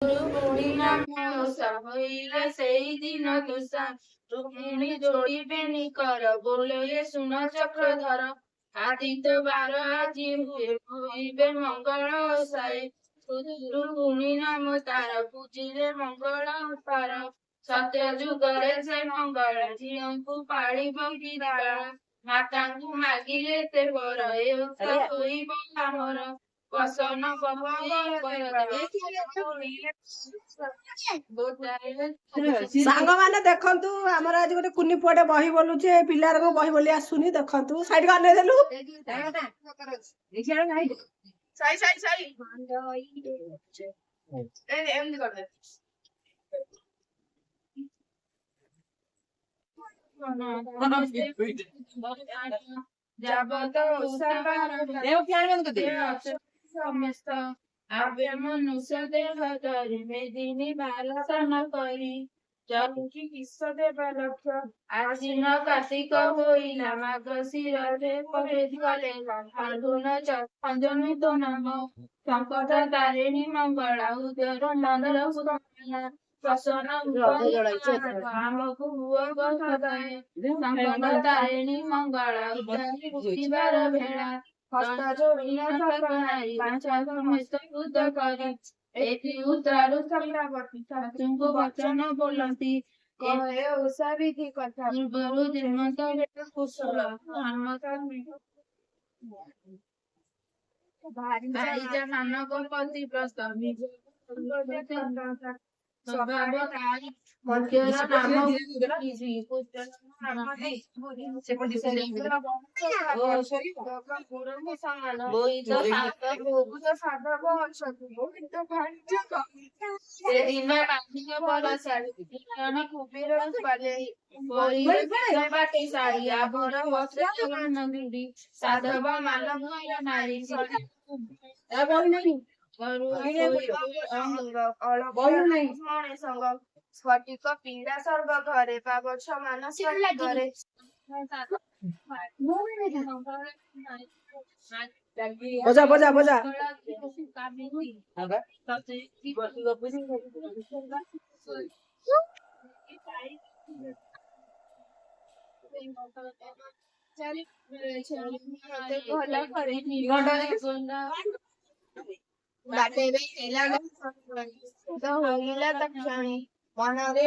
ବୁଢୀ ନାମ ଓଷା ହୋଇଲା ସେଇ ଦିନ ଦୋଷା ରୁକ୍ମିଣୀ ଯୋଡ଼ିବେନି କର ବୋଲେ ଶୁଣ ଚକ୍ରଧର ଆଦିତ୍ୟ ବାର ଆଜି ହୁଏ ହୋଇବେ ମଙ୍ଗଳ ଓଷାଏ ରୁକ୍ମିଣୀ ନାମ ତାର ପୂଜିଲେ ମଙ୍ଗଳ ପାର ସତ୍ୟ ଯୁଗରେ ସେ ମଙ୍ଗଳ ଝିଅଙ୍କୁ ପାଳିବ ଗିରିବାଳ ମାତାଙ୍କୁ ମାଗିଲେ ସେ ବର ଏ ଓଷା ହୋଇବ ଆମର ପସନ ସାଙ୍ଗ ମାନେ ଦେଖନ୍ତୁ ଆମର ଆଜି ଗୋଟେ କୁନି ପୁଅଟେ ବହି ବୋଲୁଛି ଏ ପିଲାର ବହି ବୋଲି ଆସୁନି ଦେଖନ୍ତୁ ସାଇଡ୍ ଅନେଇ ଦେଲୁ ସମସ୍ତ ଆବେ ମନୁଷ୍ୟ ଦେହ ଧରି ମେଦିନୀ ବାରସନ କରି ଜଲକି କିସ ଦେବା ଲକ୍ଷ୍ୟ ଆଶ୍ବିନ କାର୍ତ୍ତିକ ହୋଇଲା ମାଘ ଶିରରେ କଲେ ଫାଲ୍ଗୁନ ଚନ୍ଦନୀ ତୋ ନାମ ସଂକଟ ତାରିଣୀ ମଙ୍ଗଳା ଉଦର ମଙ୍ଗଳ ପ୍ରସନ୍ନ ଆମକୁ ହୁଅ ସଦାଏ ସଂକଟ ତାରିଣୀ ମଙ୍ଗଳା ଉଦ୍ଧାର ଭେଳା ହସ୍ତ ଯୋଡ଼ିଲା ସକଳାଇ ବାଞ୍ଚା ସମସ୍ତ କୃତ କରି ଏଠି ଉତ୍ତାରୁ ଚକ୍ରବର୍ତ୍ତୀ ଶାଶୁଙ୍କୁ ବଚନ ବୋଲନ୍ତି କହେ ଓଷା ବିଧି କଥା ପୂର୍ବରୁ ଯେମନ୍ତ କୁଶଳ ଭାରିଜା ମାନକ ପତି ପ୍ରସ୍ତ ସ୍ୱଭାବ ତାରି ମନ୍ଦିର ନାମ ସେଦିନ ବାନ୍ଧିକ ପରଶାଳୀ କୁବୀର ବାଟେ ଶାଢ଼ୀ ଆଭର ବସ୍ତ୍ର ସାଧବ ମାନ ନାରୀ ସ୍ଫଟିକ ପୀଡ଼ା ସର୍ବ ଘରେ ପାବଛ ମାନସ ଘରେ ବଜା ହୋଇଲା ତକ୍ଷଣୀ ମନରେ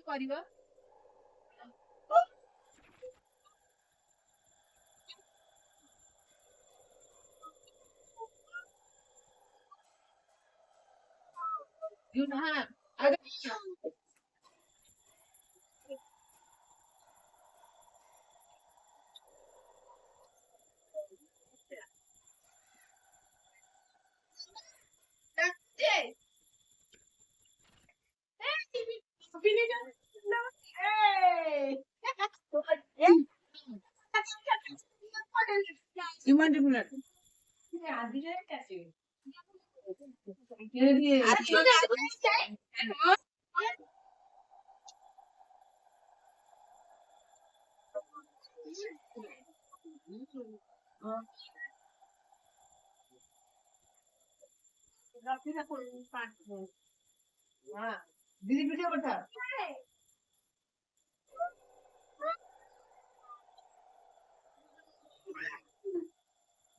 କରିବା दीदी वीडियो बता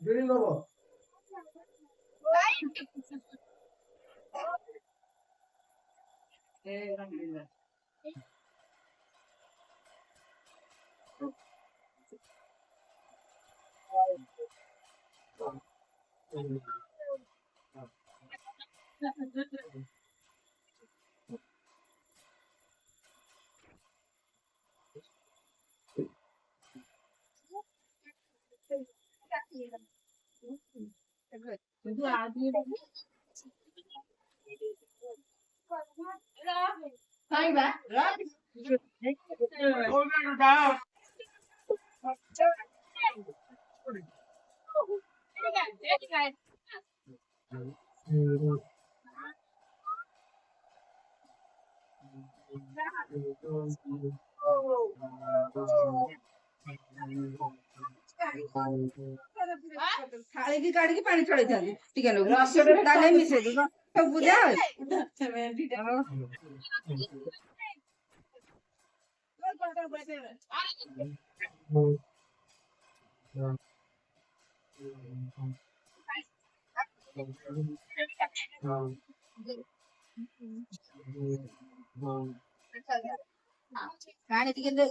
दीदी बाबा थाली काढ़ी पानी चढ़े टिके रस मिसे सब बुझा पानी टिके